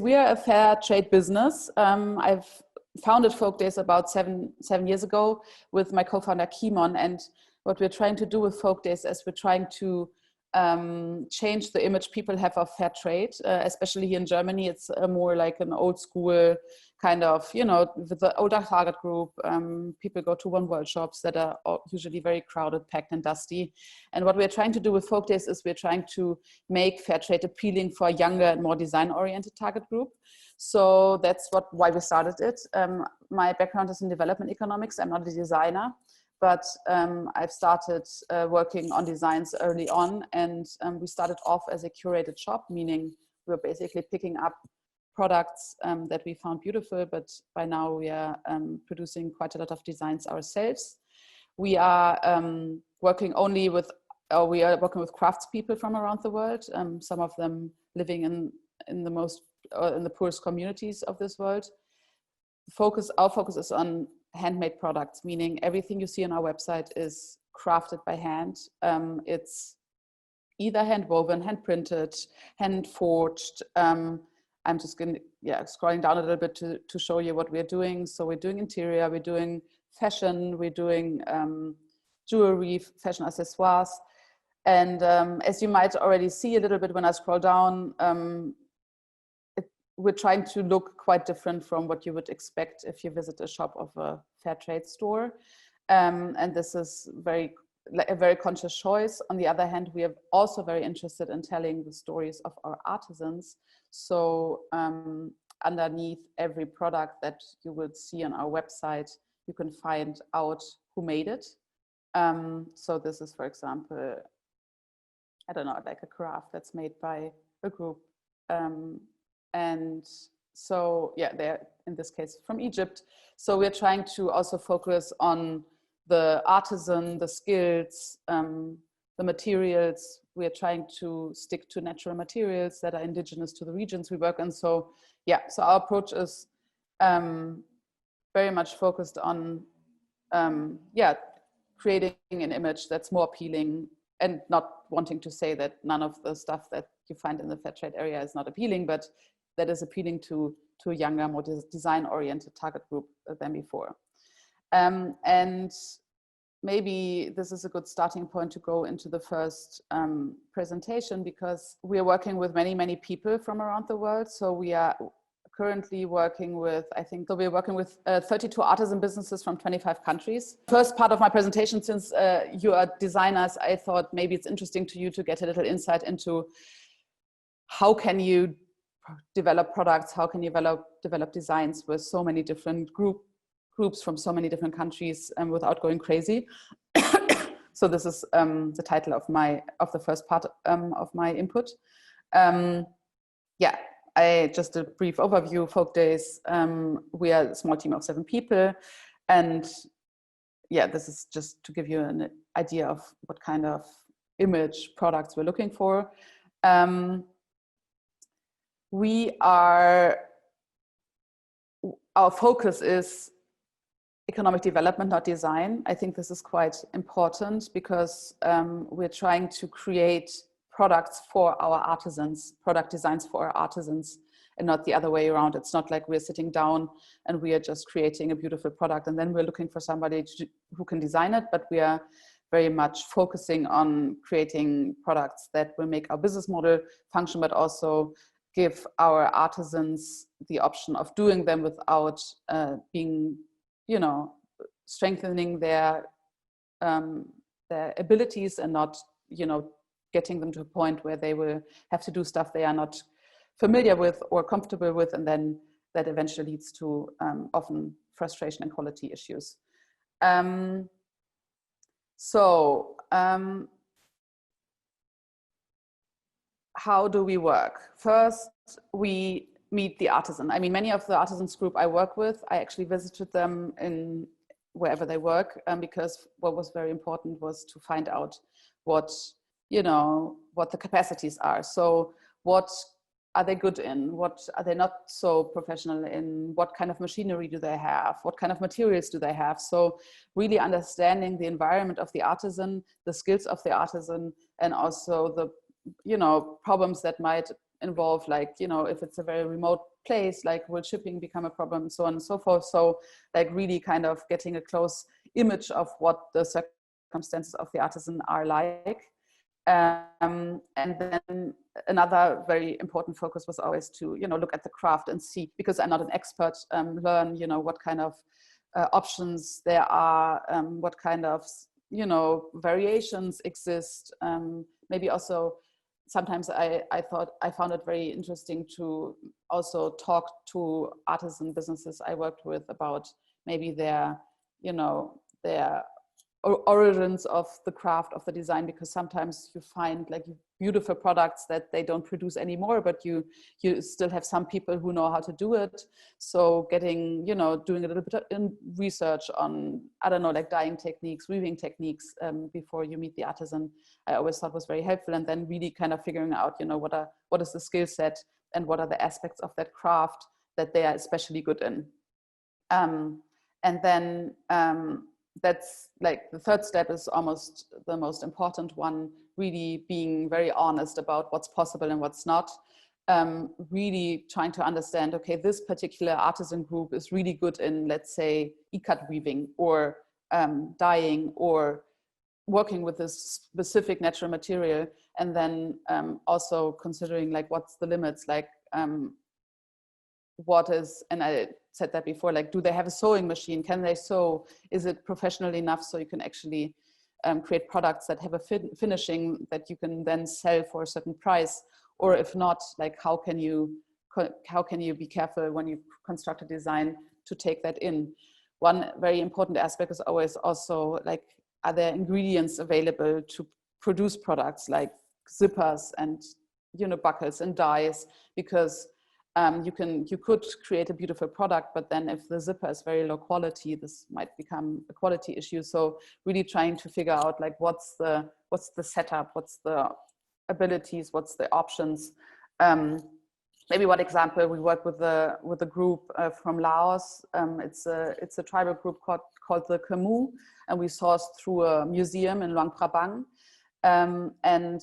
We are a fair trade business. I've founded Folkdays about seven years ago with my co-founder Kimon, and what we're trying to do with Folkdays is we're trying to change the image people have of fair trade, especially here in Germany. It's more like an old school kind of, with the older target group. People go to one world shops that are usually very crowded, packed and dusty. And what we're trying to do with Folkdays is we're trying to make fair trade appealing for a younger and more design-oriented target group. So that's why we started it. My background is in development economics. I'm not a designer, but I've started working on designs early on, and we started off as a curated shop, meaning we were basically picking up products that we found beautiful, but by now we are producing quite a lot of designs ourselves. We are working with craftspeople from around the world, some of them living in the poorest communities of this world. Our focus is on handmade products, meaning everything you see on our website is crafted by hand. It's either hand woven, hand printed, hand forged. I'm just scrolling down a little bit to show you what we're doing. So we're doing interior, we're doing fashion, we're doing jewelry, fashion accessoires. And as you might already see a little bit when I scroll down, we're trying to look quite different from what you would expect if you visit a shop of a fair trade store. And this is a very conscious choice. On the other hand, we are also very interested in telling the stories of our artisans. So underneath every product that you would see on our website, you can find out who made it. So this is, for example, I don't know, like a craft that's made by a group. And so, they're in this case from Egypt. So we're trying to also focus on the artisan, the skills, the materials. We're trying to stick to natural materials that are indigenous to the regions we work in. So so our approach is very much focused on creating an image that's more appealing, and not wanting to say that none of the stuff that you find in the fair trade area is not appealing, but that is appealing to a younger, more design-oriented target group than before. And maybe this is a good starting point to go into the first presentation, because we are working with many, many people from around the world. So we are currently working with, we're working with 32 artisan businesses from 25 countries. First part of my presentation, since you are designers, I thought maybe it's interesting to you to get a little insight into how can you develop products, how can you develop designs with so many different groups from so many different countries without going crazy. So this is the title of the first part of my input. Just a brief overview. Folkdays, we are a small team of 7 people, and this is just to give you an idea of what kind of image products we're looking for. Our focus is economic development, not design. I think this is quite important, because we're trying to create products for our artisans, product designs for our artisans, and not the other way around. It's not like we're sitting down and we are just creating a beautiful product and then we're looking for somebody who can design it, but we are very much focusing on creating products that will make our business model function, but also give our artisans the option of doing them without being, strengthening their abilities, and not, getting them to a point where they will have to do stuff they are not familiar with or comfortable with, and then that eventually leads to often frustration and quality issues. How do we work? First, we meet the artisan. I mean, many of the artisans group I work with, I actually visited them in wherever they work, because what was very important was to find out what the capacities are. So what are they good in? What are they not so professional in? What kind of machinery do they have? What kind of materials do they have? So really understanding the environment of the artisan, the skills of the artisan, and also the problems that might involve, like, you know, if it's a very remote place, like will shipping become a problem, so on and so forth. So like really kind of getting a close image of what the circumstances of the artisan are like. And then another very important focus was always to, you know, look at the craft and see, because I'm not an expert, learn, you know, what kind of options there are, what kind of, you know, variations exist. Maybe also sometimes I found it very interesting to also talk to artisan businesses I worked with about maybe their, you know, their origins of the craft, of the design, because sometimes you find like beautiful products that they don't produce anymore, but you still have some people who know how to do it. So getting, you know, doing a little bit of research on, I don't know, like dyeing techniques, weaving techniques, before you meet the artisan, I always thought was very helpful. And then really kind of figuring out, you know, what is the skill set and what are the aspects of that craft that they are especially good in. And then that's like the third step is almost the most important one, really being very honest about what's possible and what's not. Really trying to understand, okay, this particular artisan group is really good in, let's say, ikat weaving or dyeing or working with this specific natural material. And then also considering like what's the limits, like what is, and I said that before, like, do they have a sewing machine? Can they sew? Is it professional enough so you can actually create products that have a finishing that you can then sell for a certain price? Or if not, like, how can you be careful when you construct a design to take that in? One very important aspect is always also like, are there ingredients available to produce products like zippers and, you know, buckles and dies? Because you could create a beautiful product, but then if the zipper is very low quality, this might become a quality issue. So really trying to figure out like what's the setup, what's the abilities, what's the options. Maybe one example, we work with a group from Laos. It's a tribal group called the Khmer, and we sourced through a museum in Luang Prabang. And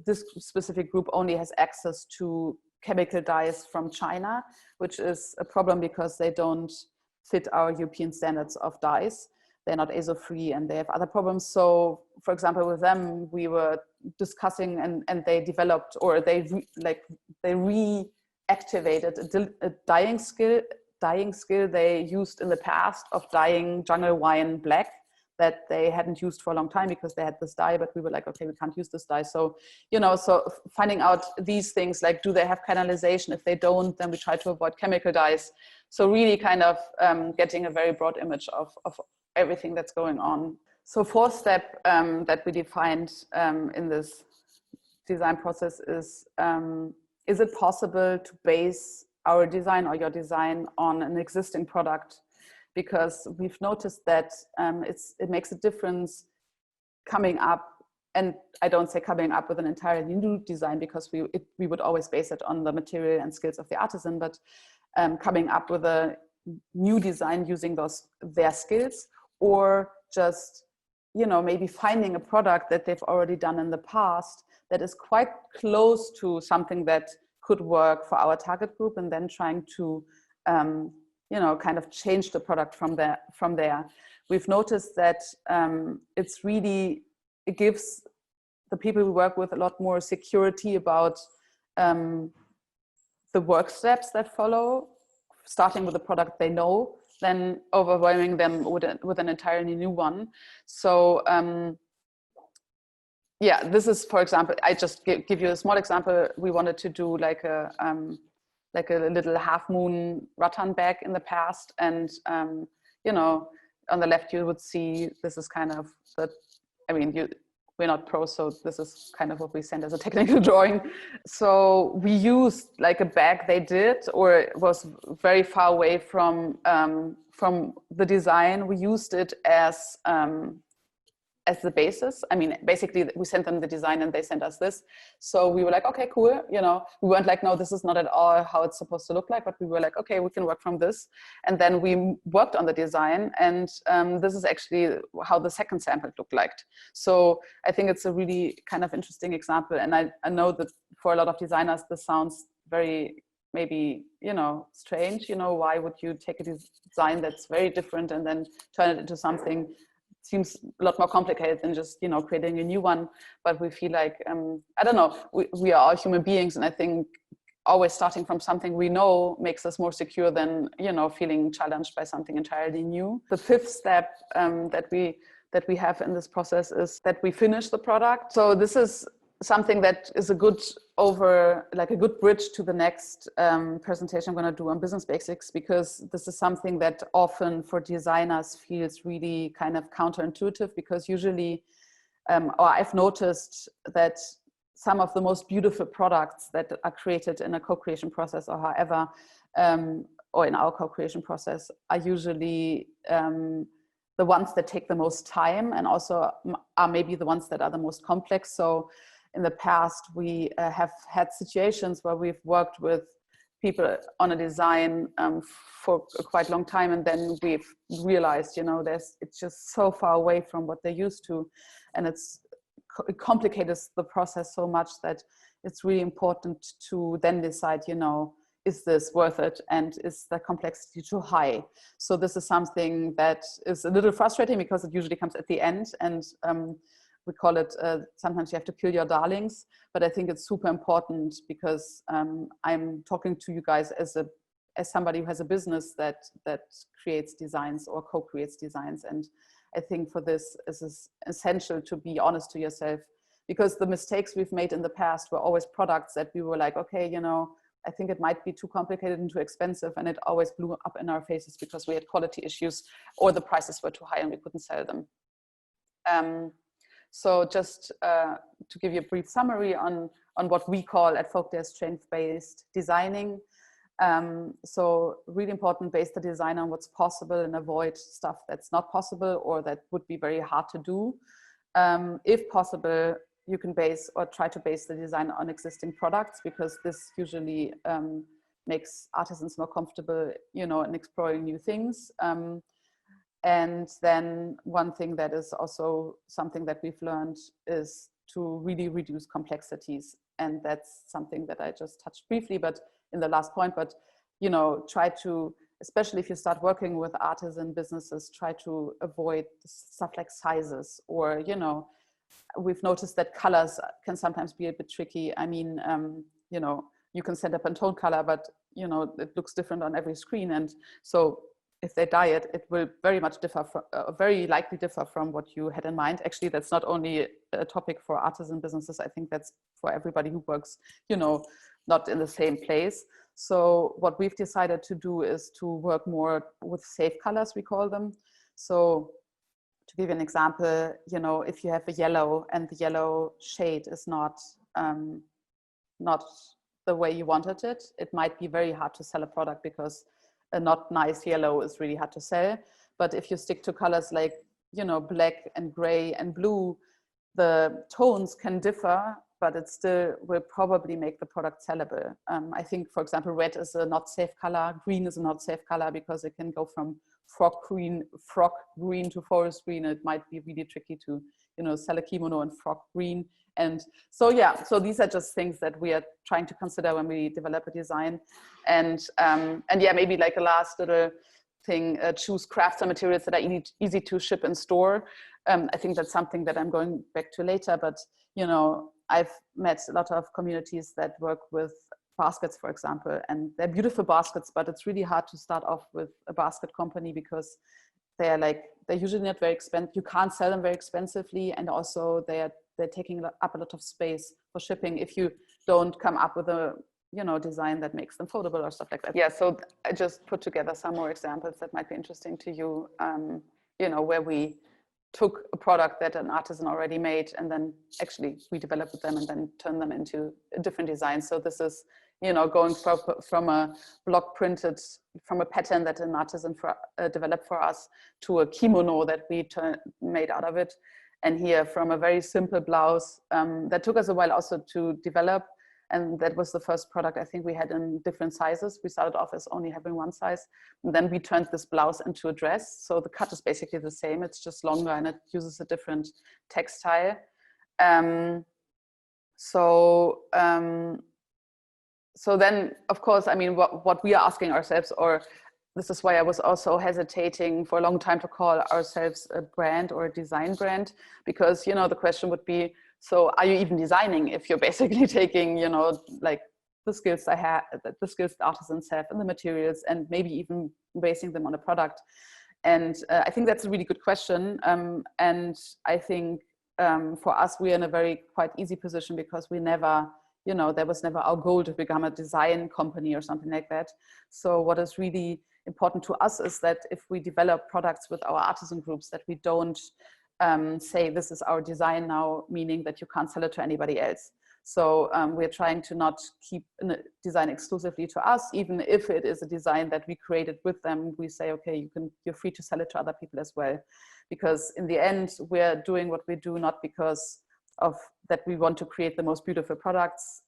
this specific group only has access to chemical dyes from China, which is a problem because they don't fit our European standards of dyes. They're not ASO-free and they have other problems. So, for example, with them, we were discussing and they developed, or they reactivated a dyeing skill they used in the past of dyeing jungle wine black that they hadn't used for a long time because they had this dye, but we were like, okay, we can't use this dye. So, you know, so finding out these things, like, do they have canalization? If they don't, then we try to avoid chemical dyes. So really kind of getting a very broad image of everything that's going on. So fourth step that we defined in this design process is it possible to base our design or your design on an existing product? Because we've noticed that it makes a difference coming up, and I don't say coming up with an entirely new design because we would always base it on the material and skills of the artisan, but coming up with a new design using their skills, or just, you know, maybe finding a product that they've already done in the past that is quite close to something that could work for our target group, and then trying to you know, kind of change the product from there. We've noticed that it gives the people we work with a lot more security about the work steps that follow, starting with a product they know, then overwhelming them with an entirely new one. So yeah, this is, for example, I just give you a small example. We wanted to do like a little half moon rattan bag in the past, and you know, on the left you would see this is kind of we're not pros, so this is kind of what we sent as a technical drawing. So we used like a bag they did, or it was very far away from the design. We used it as as the basis. I mean, basically we sent them the design and they sent us this. So we were like, okay, cool. You know, we weren't like, no, this is not at all how it's supposed to look like, but we were like, okay, we can work from this. And then we worked on the design, and this is actually how the second sample looked like. So I think it's a really kind of interesting example. And I know that for a lot of designers, this sounds very, maybe, you know, strange. You know, why would you take a design that's very different and then turn it into something? Seems a lot more complicated than just, you know, creating a new one. But we feel like, I don't know, we are all human beings, and I think always starting from something we know makes us more secure than, you know, feeling challenged by something entirely new. The fifth step that we have in this process is that we finish the product. So this is something that is a good bridge to the next presentation I'm going to do on business basics, because this is something that often for designers feels really kind of counterintuitive, because usually, or I've noticed that some of the most beautiful products that are created in a co-creation process or however, or in our co-creation process, are usually the ones that take the most time, and also are maybe the ones that are the most complex. So in the past, we have had situations where we've worked with people on a design for a quite long time, and then we've realized, you know, it's just so far away from what they're used to, and it complicates the process so much that it's really important to then decide, you know, is this worth it, and is the complexity too high? So this is something that is a little frustrating, because it usually comes at the end, and we call it, sometimes you have to kill your darlings, but I think it's super important, because I'm talking to you guys as somebody who has a business that creates designs or co-creates designs. And I think for this, it is essential to be honest to yourself, because the mistakes we've made in the past were always products that we were like, okay, you know, I think it might be too complicated and too expensive, and it always blew up in our faces because we had quality issues, or the prices were too high and we couldn't sell them. So just to give you a brief summary on what we call at Folkdays strength-based designing. So really important, base the design on what's possible and avoid stuff that's not possible or that would be very hard to do. If possible, you can base or try to base the design on existing products, because this usually makes artisans more comfortable, you know, in exploring new things. And then one thing that is also something that we've learned is to really reduce complexities. And that's something that I just touched briefly, but in the last point, but, you know, try to, especially if you start working with artisan businesses, try to avoid stuff like sizes, or, you know, we've noticed that colors can sometimes be a bit tricky. I mean, you know, you can set up a tone color, but, you know, it looks different on every screen. And so if they dye it, it will very much differ from, very likely differ from what you had in mind. Actually, that's not only a topic for artisan businesses. I think that's for everybody who works, you know, not in the same place. So what we've decided to do is to work more with safe colors, we call them. So to give you an example, you know, if you have a yellow and the yellow shade is not the way you wanted it, it might be very hard to sell a product, because a not nice yellow is really hard to sell. But if you stick to colors like, you know, black and gray and blue, the tones can differ, but it still will probably make the product sellable. I think, for example, red is a not safe color, green is a not safe color, because it can go from frog green to forest green. It might be really tricky to, you know, sell a kimono in frog green. And so, yeah, so these are just things that we are trying to consider when we develop a design. And yeah, maybe like a last little thing, choose crafts and materials that are easy to ship and store. I think that's something that I'm going back to later, but, you know, I've met a lot of communities that work with baskets, for example, and they're beautiful baskets, but it's really hard to start off with a basket company, because they're usually not very expensive. You can't sell them very expensively, and also they're taking up a lot of space for shipping if you don't come up with a, you know, design that makes them foldable or stuff like that. Yeah, so I just put together some more examples that might be interesting to you, you know, where we took a product that an artisan already made and then actually we developed them and then turn them into a different design. So this is, you know, going from a block printed, from a pattern that an artisan developed for us, to a kimono that we made out of it. And here, from a very simple blouse that took us a while also to develop, and that was the first product I think we had in different sizes. We started off as only having one size, and then we turned this blouse into a dress. So the cut is basically the same, it's just longer and it uses a different textile. So then, of course, I mean, what we are asking ourselves, or this is why I was also hesitating for a long time to call ourselves a brand or a design brand, because, you know, the question would be, so are you even designing if you're basically taking, you know, like the skills the skills the artisans have and the materials, and maybe even basing them on a product? And I think that's a really good question. And I think for us, we're in a very quite easy position, because we never, you know, there was never our goal to become a design company or something like that. So what is really important to us is that if we develop products with our artisan groups, that we don't say this is our design now, meaning that you can't sell it to anybody else. So we're trying to not keep a design exclusively to us, even if it is a design that we created with them. We say, okay, you're free to sell it to other people as well, because in the end, we're doing what we do not because of that we want to create the most beautiful products,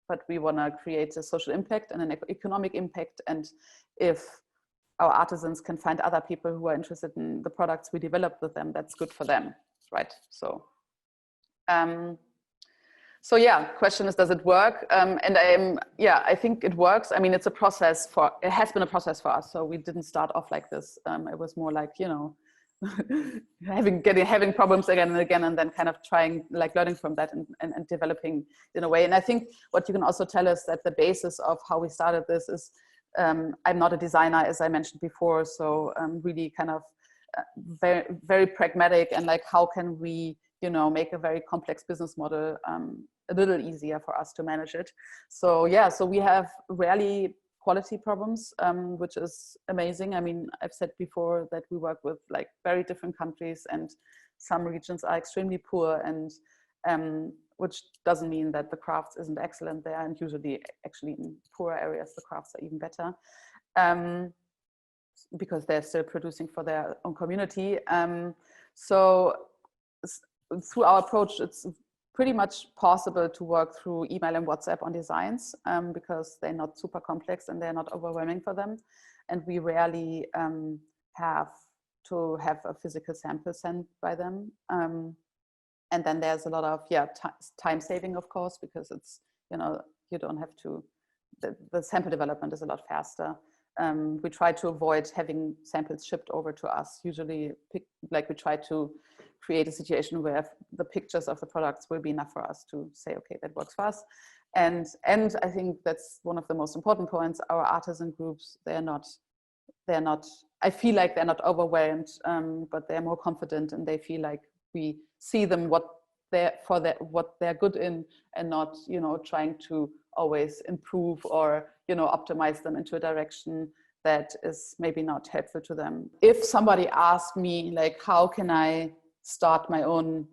but we want to create a social impact and an economic impact. And if our artisans can find other people who are interested in the products we develop with them, that's good for them, right? So, so yeah, question is, does it work? And I think it works. I mean, it's a process it has been a process for us. So we didn't start off like this. It was more like, you know, having problems again and again, and then kind of learning from that and developing in a way. And I think what you can also tell us that the basis of how we started this is, I'm not a designer, as I mentioned before, so really kind of very, very pragmatic, and like, how can we, you know, make a very complex business model a little easier for us to manage it. So yeah, so we have rarely quality problems, which is amazing. I mean, I've said before that we work with like very different countries, and some regions are extremely poor, and which doesn't mean that the crafts isn't excellent there, and usually actually in poorer areas the crafts are even better, because they're still producing for their own community. So through our approach, it's pretty much possible to work through email and WhatsApp on designs, because they're not super complex and they're not overwhelming for them. And we rarely have to have a physical sample sent by them. And then there's a lot of, time saving, of course, because it's, you know, you don't have to, the sample development is a lot faster. We try to avoid having samples shipped over to us. Usually, we try to create a situation where the pictures of the products will be enough for us to say, okay, that works for us. And I think that's one of the most important points. Our artisan groups, they're not, I feel like they're not overwhelmed, but they're more confident, and they feel like we see them what they're good in, and not, you know, trying to always improve or, you know, optimize them into a direction that is maybe not helpful to them. If somebody asks me, like, how can I start my own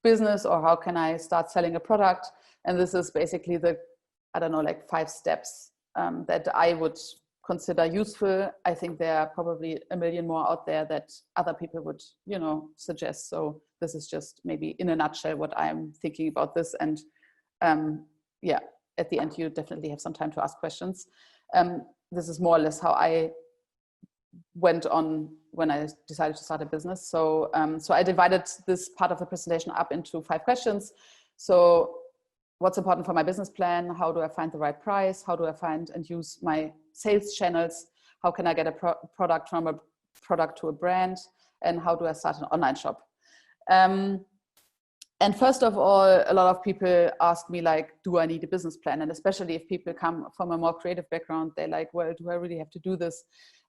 business, or how can I start selling a product? And this is basically the, I don't know, like 5 steps that I would consider useful. I think there are probably a million more out there that other people would, you know, suggest. So this is just maybe in a nutshell what I'm thinking about this. And at the end, you definitely have some time to ask questions. This is more or less how I went on when I decided to start a business. So, so I divided this part of the presentation up into 5 questions. So what's important for my business plan? How do I find the right price? How do I find and use my sales channels? How can I get a product from a product to a brand? And how do I start an online shop? And first of all, a lot of people ask me, like, do I need a business plan? And especially if people come from a more creative background, they're like, well, do I really have to do this?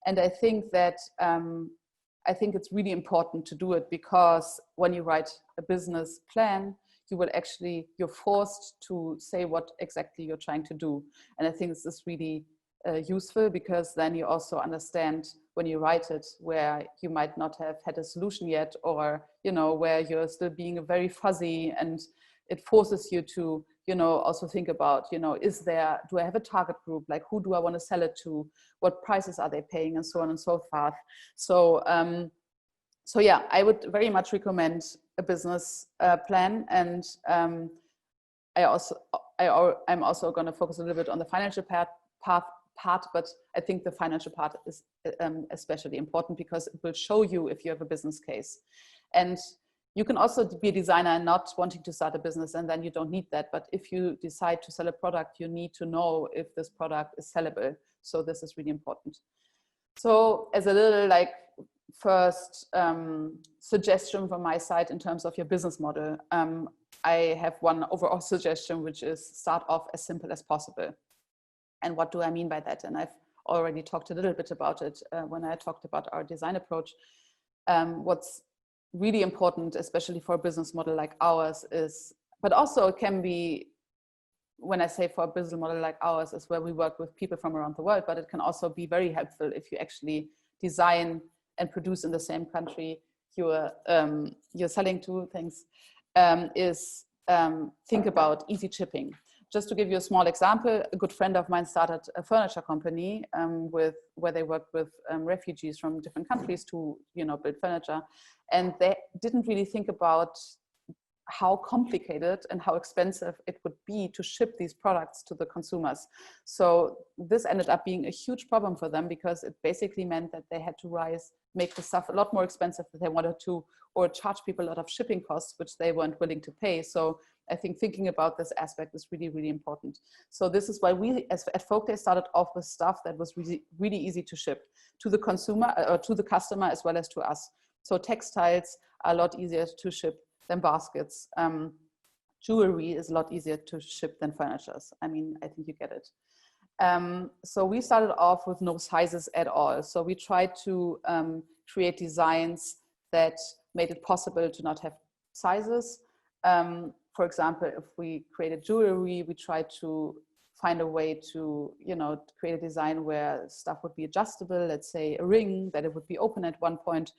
And I think that I think it's really important to do it, because when you write a business plan, you're forced to say what exactly you're trying to do. And I think this is really useful, because then you also understand when you write it where you might not have had a solution yet, or, you know, where you're still being very fuzzy, and it forces you to, you know, also think about, you know, do I have a target group? Like, who do I want to sell it to? What prices are they paying? And so on and so forth. So, So yeah, I would very much recommend a business plan, and I'm also going to focus a little bit on the financial part, but I think the financial part is especially important because it will show you if you have a business case. And you can also be a designer and not wanting to start a business, and then you don't need that. But if you decide to sell a product, you need to know if this product is sellable. So this is really important. So as a little like first suggestion from my side in terms of your business model, I have one overall suggestion, which is start off as simple as possible. And what do I mean by that? And I've already talked a little bit about it when I talked about our design approach. What's really important, especially for a business model like ours, is, but also it can be, when I say for a business model like ours, is where we work with people from around the world, but it can also be very helpful if you actually design and produce in the same country you're selling to things, is think about easy shipping. Just to give you a small example, a good friend of mine started a furniture company where they worked with refugees from different countries to build furniture, and they didn't really think about how complicated and how expensive it would be to ship these products to the consumers. So this ended up being a huge problem for them, because it basically meant that they had to make the stuff a lot more expensive than they wanted to, or charge people a lot of shipping costs, which they weren't willing to pay. So I think thinking about this aspect is really, really important. So this is why we at Folkdays started off with stuff that was really, really easy to ship to the consumer or to the customer as well as to us. So textiles are a lot easier to ship than baskets. Jewelry is a lot easier to ship than furniture. I mean, I think you get it. So we started off with no sizes at all. So we tried to create designs that made it possible to not have sizes. For example, if we created jewelry, we tried to find a way to, create a design where stuff would be adjustable. Let's say a ring, that it would be open at one point.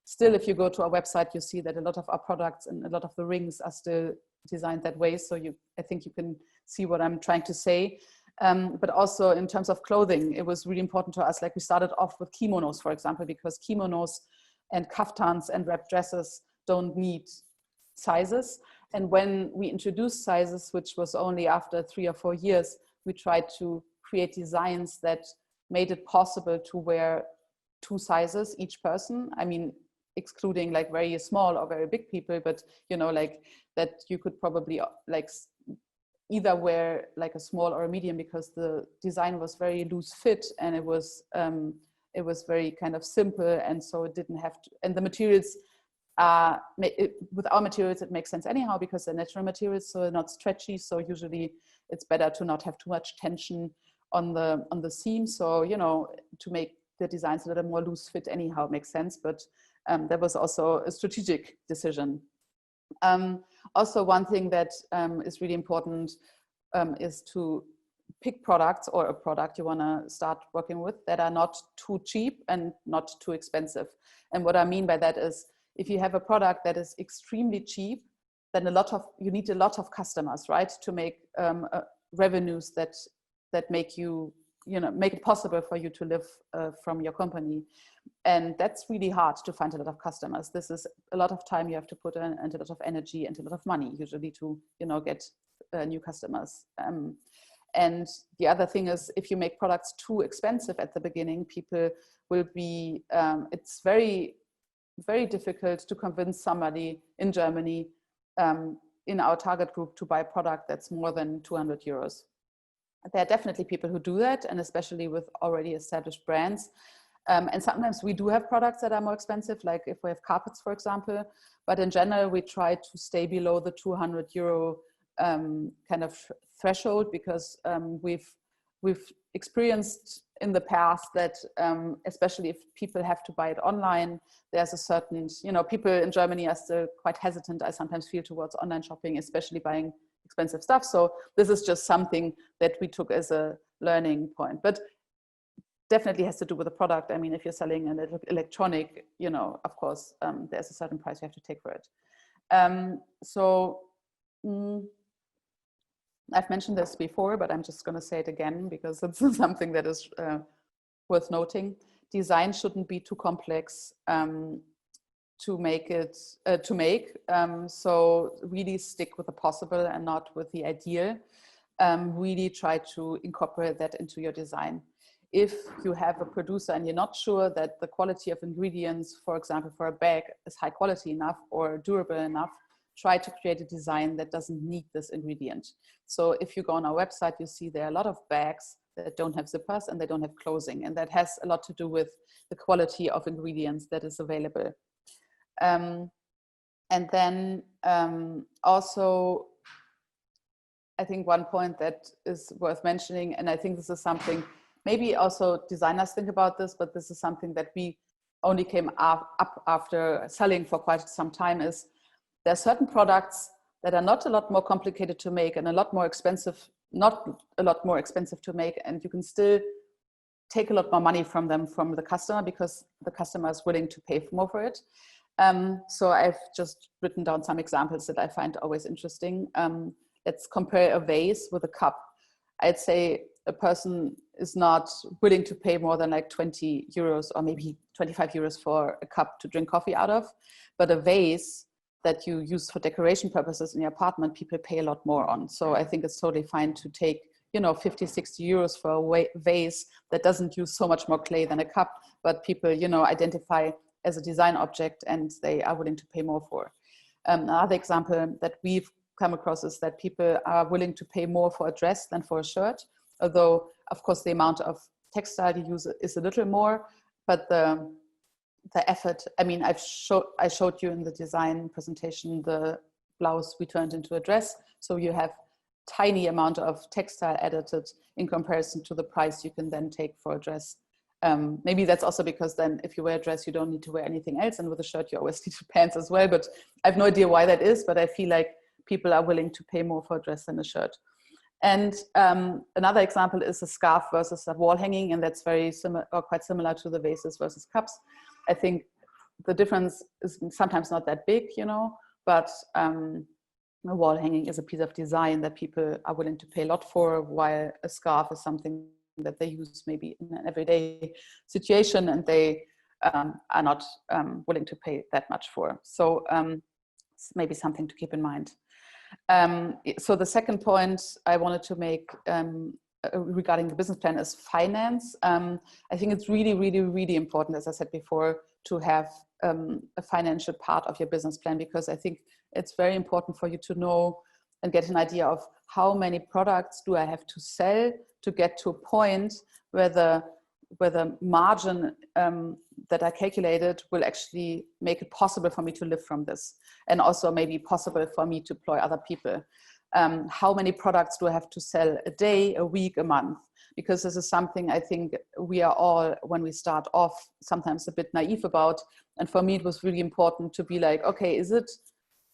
Still, if you go to our website, you see that a lot of our products and a lot of the rings are still designed that way. So I think you can see what I'm trying to say. But also in terms of clothing, it was really important to us. Like we started off with kimonos, for example, because kimonos and kaftans and wrap dresses don't need sizes. And when we introduced sizes, which was only after 3 or 4 years, we tried to create designs that made it possible to wear 2 sizes each person. I mean, excluding like very small or very big people, but like that you could probably like either wear like a small or a medium, because the design was very loose fit and it was very kind of simple, and so it didn't have to, and the materials with our materials it makes sense anyhow because they're natural materials, so they're not stretchy, so usually it's better to not have too much tension on the seam. So to make the designs a little more loose fit anyhow makes sense, but that was also a strategic decision. Also, one thing that is really important is to pick products, or a product you want to start working with, that are not too cheap and not too expensive. And what I mean by that is, if you have a product that is extremely cheap, then you need a lot of customers, right, to make revenues that make make it possible for you to live from your company. And that's really hard to find a lot of customers. This is a lot of time you have to put in, and a lot of energy and a lot of money usually to get new customers. And the other thing is, if you make products too expensive at the beginning, people will be, it's very, very difficult to convince somebody in Germany in our target group to buy a product that's more than 200 euros. There are definitely people who do that, and especially with already established brands. And sometimes we do have products that are more expensive, like if we have carpets, for example. But in general, we try to stay below the 200 euro kind of threshold, because we've experienced in the past that especially if people have to buy it online, there's a certain, people in Germany are still quite hesitant, I sometimes feel, towards online shopping, especially buying expensive stuff. So this is just something that we took as a learning point, but definitely has to do with the product. I mean, if you're selling an electronic, of course, there's a certain price you have to take for it. I've mentioned this before, but I'm just going to say it again because it's something that is worth noting. Design shouldn't be too complex to make it so really stick with the possible and not with the ideal. Really try to incorporate that into your design. If you have a producer and you're not sure that the quality of ingredients, for example, for a bag is high quality enough or durable enough, try to create a design that doesn't need this ingredient. So if you go on our website, you see there are a lot of bags that don't have zippers and they don't have closing. And that has a lot to do with the quality of ingredients that is available. And then also, I think one point that is worth mentioning, and I think this is something, maybe also designers think about this, but this is something that we only came up after selling for quite some time, is there are certain products that are not a lot more complicated to make and a lot more expensive, not a lot more expensive to make, and you can still take a lot more money from them, from the customer, because the customer is willing to pay more for it. So I've just written down some examples that I find always interesting. Let's compare a vase with a cup. I'd say a person is not willing to pay more than like 20 euros or maybe 25 euros for a cup to drink coffee out of. But a vase that you use for decoration purposes in your apartment, people pay a lot more on. So I think it's totally fine to take, 50, 60 euros for a vase that doesn't use so much more clay than a cup, but people, identify as a design object and they are willing to pay more for. Another example that we've come across is that people are willing to pay more for a dress than for a shirt, although of course the amount of textile you use is a little more, but the effort, I showed you in the design presentation the blouse we turned into a dress, so you have tiny amount of textile edited in comparison to the price you can then take for a dress. Maybe that's also because then if you wear a dress, you don't need to wear anything else. And with a shirt, you always need pants as well. But I have no idea why that is, but I feel like people are willing to pay more for a dress than a shirt. And another example is a scarf versus a wall hanging. And that's very similar or quite similar to the vases versus cups. I think the difference is sometimes not that big, but a wall hanging is a piece of design that people are willing to pay a lot for, while a scarf is something that they use maybe in an everyday situation and they are not willing to pay that much for. So it's maybe something to keep in mind. So the second point I wanted to make regarding the business plan is finance. I think it's really, really, really important, as I said before, to have a financial part of your business plan, because I think it's very important for you to know and get an idea of how many products do I have to sell to get to a point where the margin that I calculated will actually make it possible for me to live from this, and also maybe possible for me to employ other people. How many products do I have to sell a day, a week, a month? Because this is something I think we are all, when we start off, sometimes a bit naive about. And for me, it was really important to be like, okay,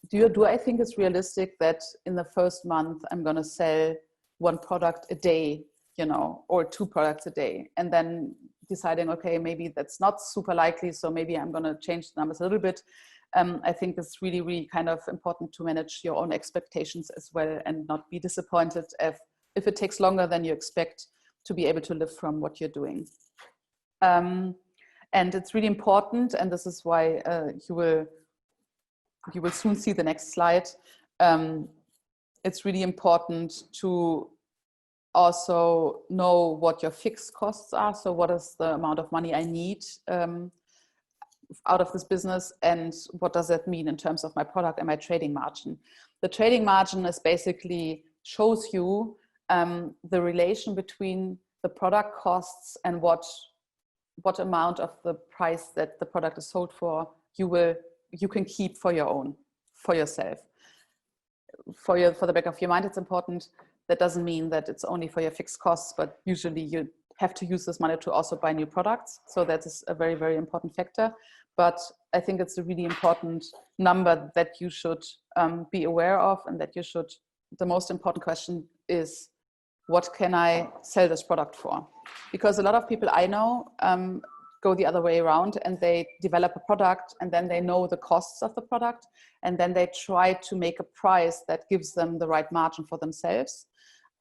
do I think it's realistic that in the first month I'm going to sell one product a day, or 2 products a day, and then deciding, okay, maybe that's not super likely, so maybe I'm going to change the numbers a little bit. I think it's really, really kind of important to manage your own expectations as well and not be disappointed if it takes longer than you expect to be able to live from what you're doing. And it's really important, and this is why you will soon see the next slide. It's really important to also know what your fixed costs are. So what is the amount of money I need out of this business, and what does that mean in terms of my product and my trading margin? The trading margin is basically shows you the relation between the product costs and what amount of the price that the product is sold for you can keep for yourself. For the back of your mind, it's important. That doesn't mean that it's only for your fixed costs, but usually you have to use this money to also buy new products. So that is a very, very important factor. But I think it's a really important number that you should be aware of, and that the most important question is, what can I sell this product for? Because a lot of people I know go the other way around, and they develop a product and then they know the costs of the product, and then they try to make a price that gives them the right margin for themselves.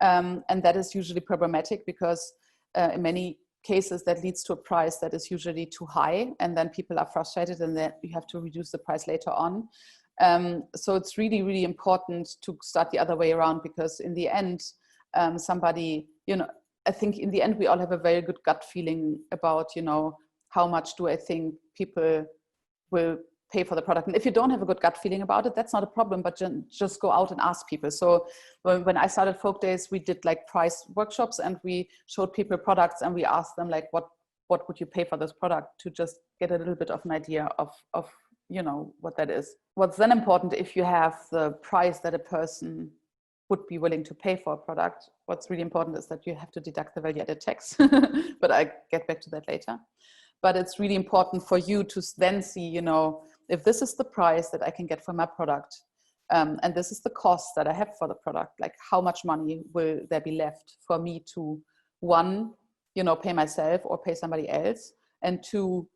And that is usually problematic, because in many cases that leads to a price that is usually too high, and then people are frustrated and then you have to reduce the price later on. So it's really, really important to start the other way around, because in the end, somebody, I think in the end, we all have a very good gut feeling about, how much do I think people will pay for the product. And if you don't have a good gut feeling about it, that's not a problem, but just go out and ask people. So when I started Folkdays, we did like price workshops, and we showed people products, and we asked them like, what would you pay for this product, to just get a little bit of an idea of what that is. What's then important, if you have the price that a person would be willing to pay for a product, what's really important is that you have to deduct the value-added tax. But I get back to that later. But it's really important for you to then see, if this is the price that I can get for my product, and this is the cost that I have for the product, like how much money will there be left for me to, one, pay myself or pay somebody else, and two,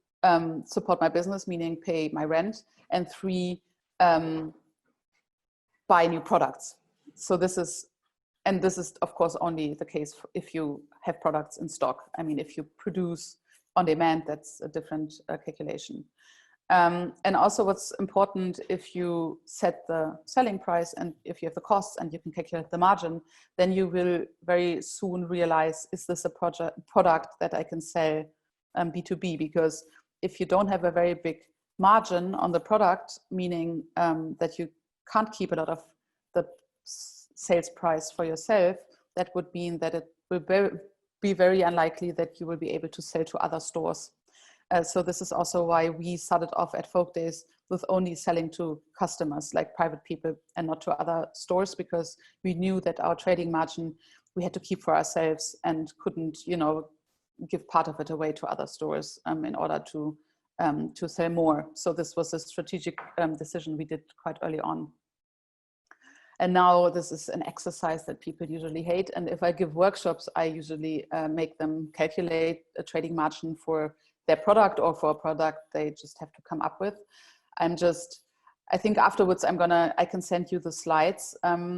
support my business, meaning pay my rent, and three, buy new products. So this is of course only the case if you have products in stock. I mean, if you produce on demand, that's a different calculation. And also what's important, if you set the selling price and if you have the costs and you can calculate the margin, then you will very soon realize, is this a product that I can sell B2B? Because if you don't have a very big margin on the product, meaning that you can't keep a lot of the sales price for yourself, that would mean that it will be very unlikely that you will be able to sell to other stores. So this is also why we started off at Folkdays with only selling to customers, like private people, and not to other stores, because we knew that our trading margin we had to keep for ourselves and couldn't, give part of it away to other stores in order to sell more. So this was a strategic decision we did quite early on. And now this is an exercise that people usually hate. And if I give workshops, I usually make them calculate a trading margin for their product or for a product they just have to come up with. I think afterwards I can send you the slides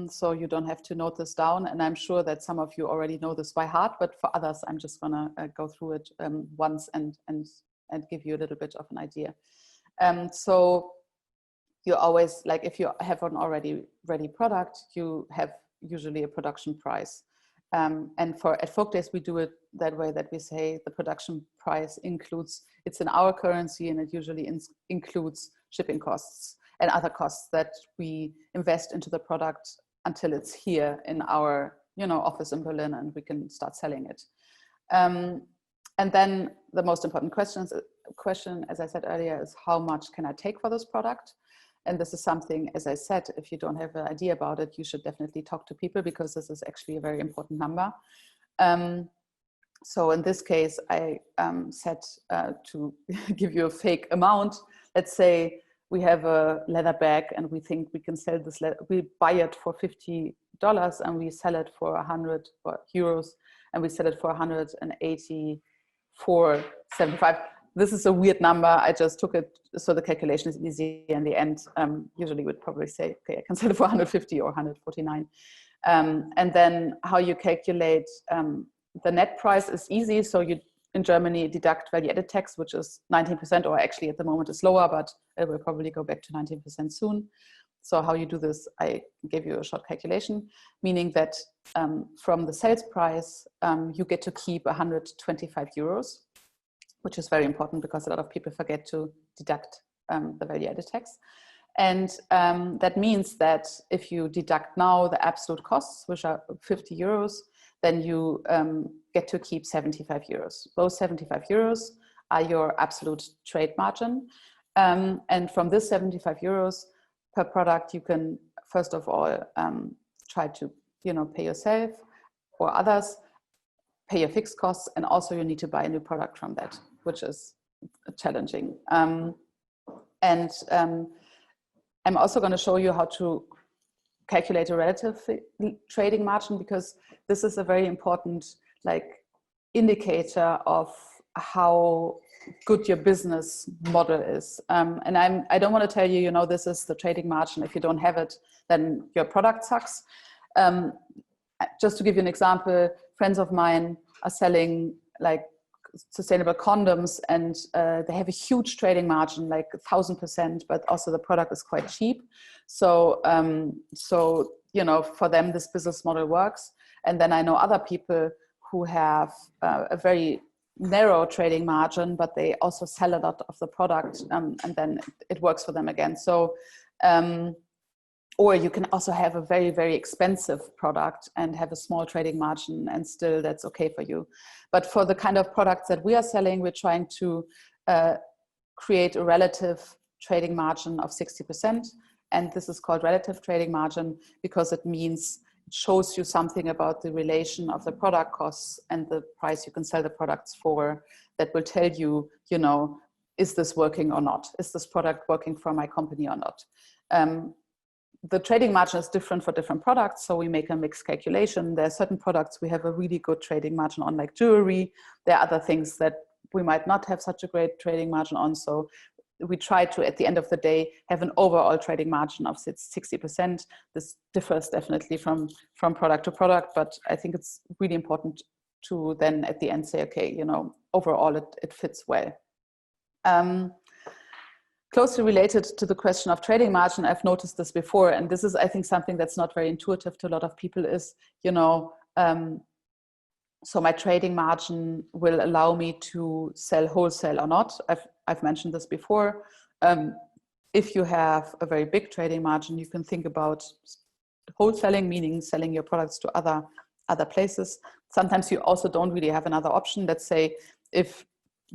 so you don't have to note this down. And I'm sure that some of you already know this by heart, but for others, I'm just gonna go through it once and give you a little bit of an idea. So you always, like if you have an already ready product, you have usually a production price. And at Folkdays, we do it that way, that we say the production price includes, it's in our currency, and it usually includes shipping costs and other costs that we invest into the product until it's here in our office in Berlin and we can start selling it. And then the most important question, as I said earlier, is how much can I take for this product? And this is something, as I said, if you don't have an idea about it, you should definitely talk to people, because this is actually a very important number. So in this case, I set to give you a fake amount. Let's say we have a leather bag and we think we can sell this, we buy it for $50 and we sell it for 100 euros, and we sell it for 184.75. This is a weird number. I just took it so the calculation is easy. In the end, usually would probably say, okay, I can sell it for 150 or 149. And then how you calculate the net price is easy. So you, in Germany, deduct value-added tax, which is 19%, or actually at the moment is lower, but it will probably go back to 19% soon. So how you do this, I gave you a short calculation, meaning that from the sales price, you get to keep 125 euros. Which is very important because a lot of people forget to deduct the value-added tax. And that means that if you deduct now the absolute costs, which are 50 euros, then you get to keep 75 euros. Those 75 euros are your absolute trade margin. And from this 75 euros per product, you can, first of all, try to pay yourself or others, pay your fixed costs, and also you need to buy a new product from that, which is challenging. I'm also going to show you how to calculate a relative trading margin, because this is a very important indicator of how good your business model is. And I don't want to tell you, this is the trading margin. If you don't have it, then your product sucks. Just to give you an example, friends of mine are selling sustainable condoms, and they have a huge trading margin, like 1,000%, but also the product is quite cheap. So, for them, this business model works. And then I know other people who have a very narrow trading margin, but they also sell a lot of the product, and then it works for them again. So, or you can also have a very, very expensive product and have a small trading margin, and still that's okay for you. But for the kind of products that we are selling, we're trying to create a relative trading margin of 60%. And this is called relative trading margin because it means it shows you something about the relation of the product costs and the price you can sell the products for, that will tell you, is this working or not? Is this product working for my company or not? The trading margin is different for different products, so we make a mixed calculation. There are certain products we have a really good trading margin on, like jewelry. There are other things that we might not have such a great trading margin on, so we try to, at the end of the day, have an overall trading margin of 60%. This differs definitely from product to product, but I think it's really important to then at the end say, okay, overall it fits well. Closely related to the question of trading margin, I've noticed this before, and this is, I think, something that's not very intuitive to a lot of people is, so my trading margin will allow me to sell wholesale or not. I've mentioned this before. If you have a very big trading margin, you can think about wholesaling, meaning selling your products to other places. Sometimes you also don't really have another option. Let's say if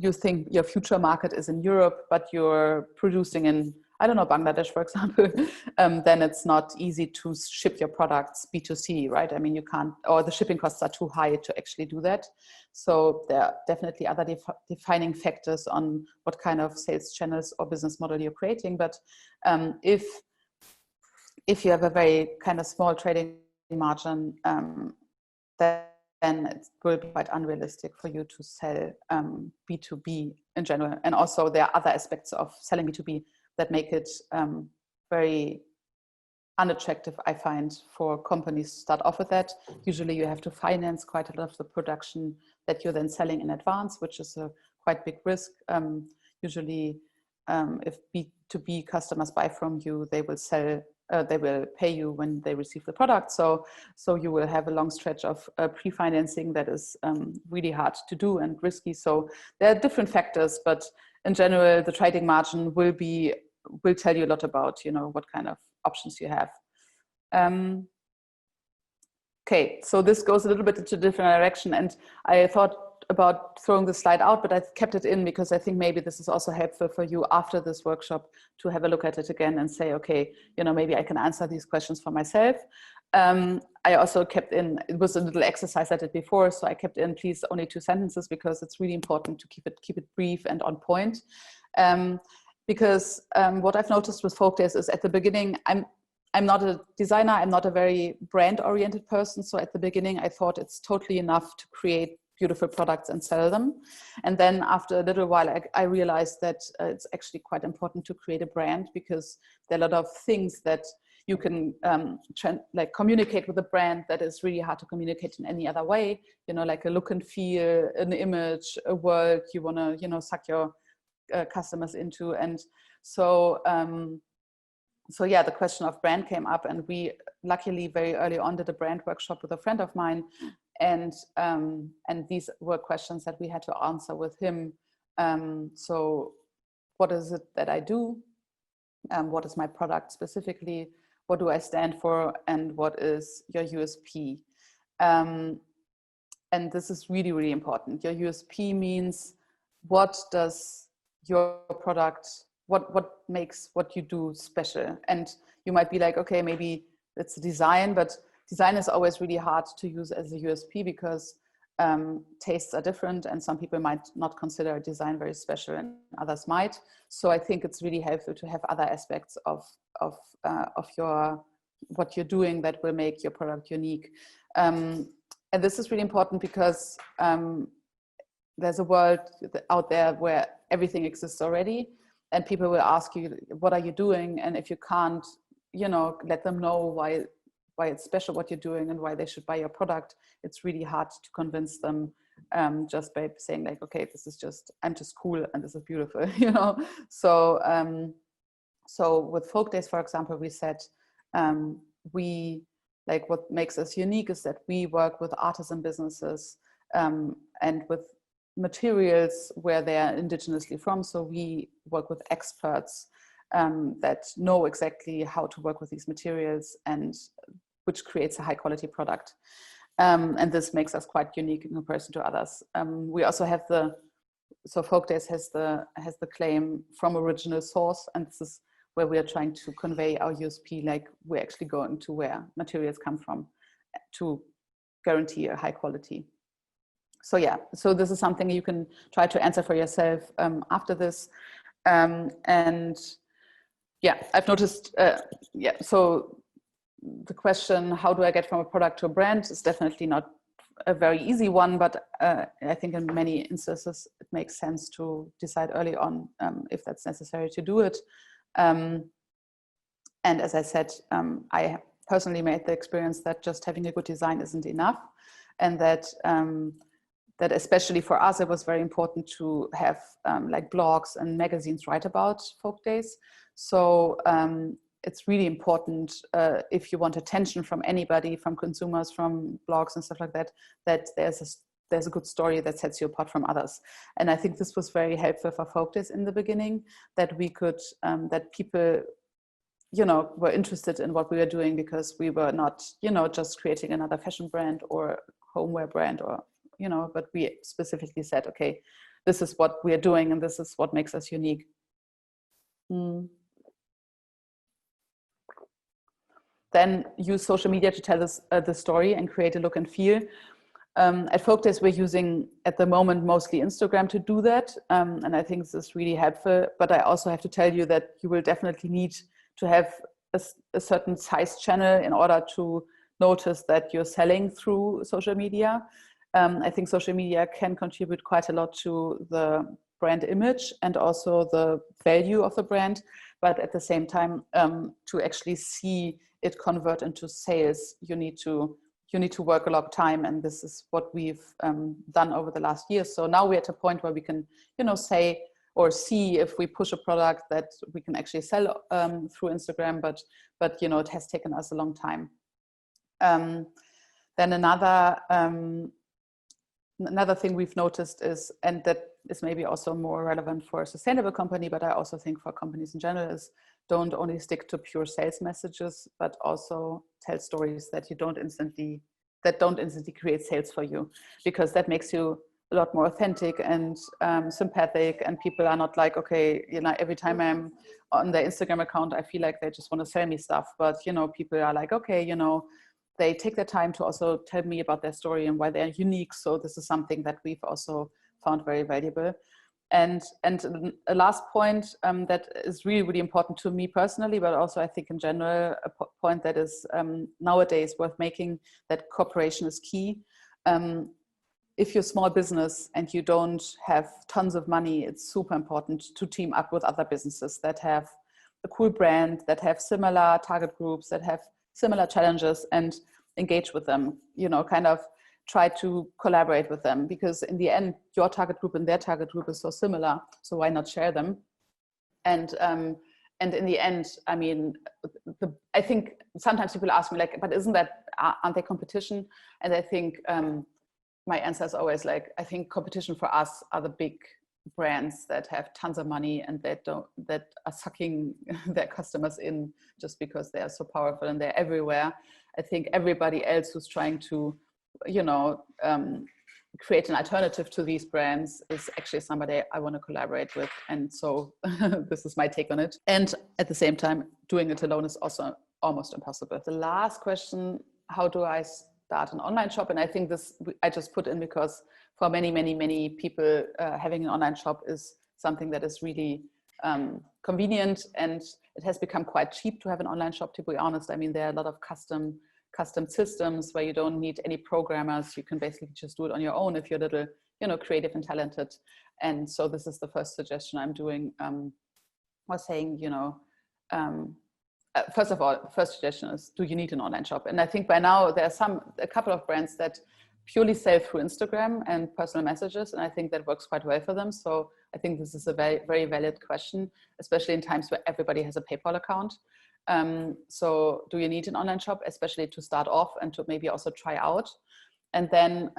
you think your future market is in Europe, but you're producing in, I don't know, Bangladesh, for example, then it's not easy to ship your products B2C, right? I mean, you can't, or the shipping costs are too high to actually do that. So there are definitely other defining factors on what kind of sales channels or business model you're creating. But if you have a very kind of small trading margin, then it will be quite unrealistic for you to sell B2B in general. And also there are other aspects of selling B2B that make it very unattractive, I find, for companies to start off with that. Usually you have to finance quite a lot of the production that you're then selling in advance, which is a quite big risk. Usually if B2B customers buy from you, they will pay you when they receive the product. So you will have a long stretch of pre-financing that is really hard to do and risky. So there are different factors, but in general, the trading margin will tell you a lot about, what kind of options you have. Okay, so this goes a little bit into a different direction, and I thought about throwing the slide out, but I've kept it in because I think maybe this is also helpful for you after this workshop to have a look at it again and say, okay, maybe I can answer these questions for myself. I also kept in, it was a little exercise I did before, so I kept in, please, only 2 sentences because it's really important to keep it brief and on point. Because what I've noticed with Folkdays is at the beginning, I'm not a designer, I'm not a very brand-oriented person, so at the beginning I thought it's totally enough to create beautiful products and sell them. And then after a little while, I realized that it's actually quite important to create a brand, because there are a lot of things that you can communicate with a brand that is really hard to communicate in any other way, like a look and feel, an image, a world you want to, suck your customers into. And so, yeah, the question of brand came up, and we luckily very early on did a brand workshop with a friend of mine. And these were questions that we had to answer with him. So what is it that I do? What is my product specifically? What do I stand for? And what is your USP? And this is really, really important. Your USP means, what does your product, what makes what you do special? And you might be like, okay, maybe it's a design, but design is always really hard to use as a USP because tastes are different, and some people might not consider a design very special and others might. So I think it's really helpful to have other aspects of what you're doing that will make your product unique. And this is really important because there's a world out there where everything exists already, and people will ask you, what are you doing? And if you can't, let them know why it's special what you're doing and why they should buy your product, it's really hard to convince them just by saying like, okay, this is just, I'm just cool and this is beautiful, you know. So so with Folkdays, for example, we said we, like, what makes us unique is that we work with artisan businesses and with materials where they are indigenously from. So we work with experts that know exactly how to work with these materials, and which creates a high quality product. And this makes us quite unique in comparison to others. We also have so Folkdays has the claim from original source, and this is where we are trying to convey our USP, like we're actually going to where materials come from to guarantee a high quality. So yeah, so this is something you can try to answer for yourself after this. And yeah, I've noticed, yeah, so the question, how do I get from a product to a brand, is definitely not a very easy one, but I think in many instances it makes sense to decide early on if that's necessary to do it. And as I said, I personally made the experience that just having a good design isn't enough, and that that especially for us, it was very important to have like blogs and magazines write about Folkdays. So it's really important if you want attention from anybody, from consumers, from blogs and stuff like that, that there's a good story that sets you apart from others. And I think this was very helpful for Folkdays in the beginning, that we could, that people, you know, were interested in what we were doing, because we were not, you know, just creating another fashion brand or homeware brand, or, you know, but we specifically said, okay, this is what we are doing and this is what makes us unique. Then use social media to tell us the story and create a look and feel. At Folkdays, we're using at the moment mostly Instagram to do that, and I think this is really helpful. But I also have to tell you that you will definitely need to have a certain size channel in order to notice that you're selling through social media. I think social media can contribute quite a lot to the brand image and also the value of the brand, but at the same time, to actually see it convert into sales, you need to work a lot of time, and this is what we've done over the last year. So now we're at a point where we can, you know, say or see if we push a product that we can actually sell through Instagram, but you know, it has taken us a long time. Then another thing we've noticed is, and that is maybe also more relevant for a sustainable company, but I also think for companies in general, is don't only stick to pure sales messages, but also tell stories that don't instantly create sales for you, because that makes you a lot more authentic and sympathetic, and people are not like, okay, you know, every time I'm on their Instagram account, I feel like they just want to sell me stuff. But, you know, people are like, okay, you know, they take their time to also tell me about their story and why they're unique. So this is something that we've also found very valuable. And a last point that is really, really important to me personally, but also I think in general, a point that is nowadays worth making, that cooperation is key. If you're a small business and you don't have tons of money, it's super important to team up with other businesses that have a cool brand, that have similar target groups, that have similar challenges, and engage with them, you know, kind of try to collaborate with them, because in the end, your target group and their target group is so similar. So why not share them? And in the end, I mean, I think sometimes people ask me like, but aren't they competition? And I think my answer is always like, I think competition for us are the big brands that have tons of money and that are sucking their customers in just because they are so powerful and they're everywhere. I think everybody else who's trying to, you know, create an alternative to these brands is actually somebody I want to collaborate with. And so this is my take on it. And at the same time, doing it alone is also almost impossible. The last question, how do I start an online shop? And I think this I just put in because for many, many, many people, having an online shop is something that is really convenient, and it has become quite cheap to have an online shop, to be honest. I mean, there are a lot of custom systems where you don't need any programmers. You can basically just do it on your own if you're a little, you know, creative and talented. And so this is the first suggestion I'm doing, was saying, you know, first of all, first suggestion is, do you need an online shop? And I think by now there are a couple of brands that purely sell through Instagram and personal messages, and I think that works quite well for them. So I think this is a very, very valid question, especially in times where everybody has a PayPal account. So do you need an online shop, especially to start off and to maybe also try out? And then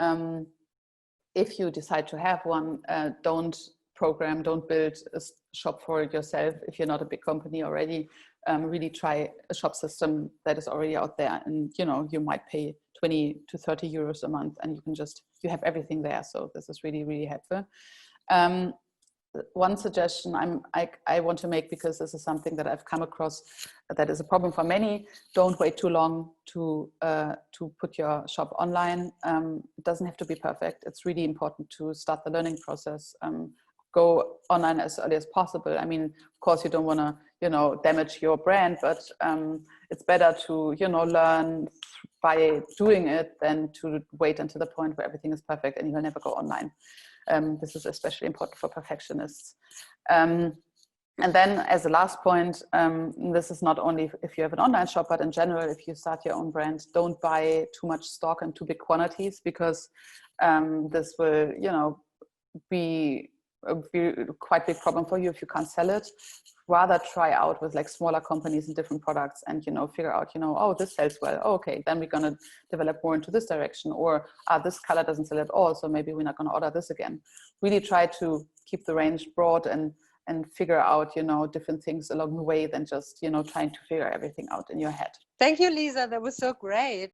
if you decide to have one, don't build a shop for yourself if you're not a big company already. Really try a shop system that is already out there, and you might pay 20 to 30 euros a month, and you have everything there. So this is really, really helpful. One suggestion I want to make, because this is something that I've come across that is a problem for many: don't wait too long to put your shop online. It doesn't have to be perfect. It's really important to start the learning process. Go online as early as possible. I mean, of course, you don't want to, damage your brand, but it's better to, learn by doing it than to wait until the point where everything is perfect and you will never go online. This is especially important for perfectionists. And then as a last point, this is not only if you have an online shop, but in general, if you start your own brand, don't buy too much stock in too big quantities, because this will, be a quite big problem for you if you can't sell it. Rather try out with like smaller companies and different products, and figure out, oh, this sells well. Oh, okay, then we're gonna develop more into this direction, or this color doesn't sell at all, so maybe we're not gonna order this again. Really try to keep the range broad and figure out, different things along the way than just, trying to figure everything out in your head. Thank you, Lisa. That was so great.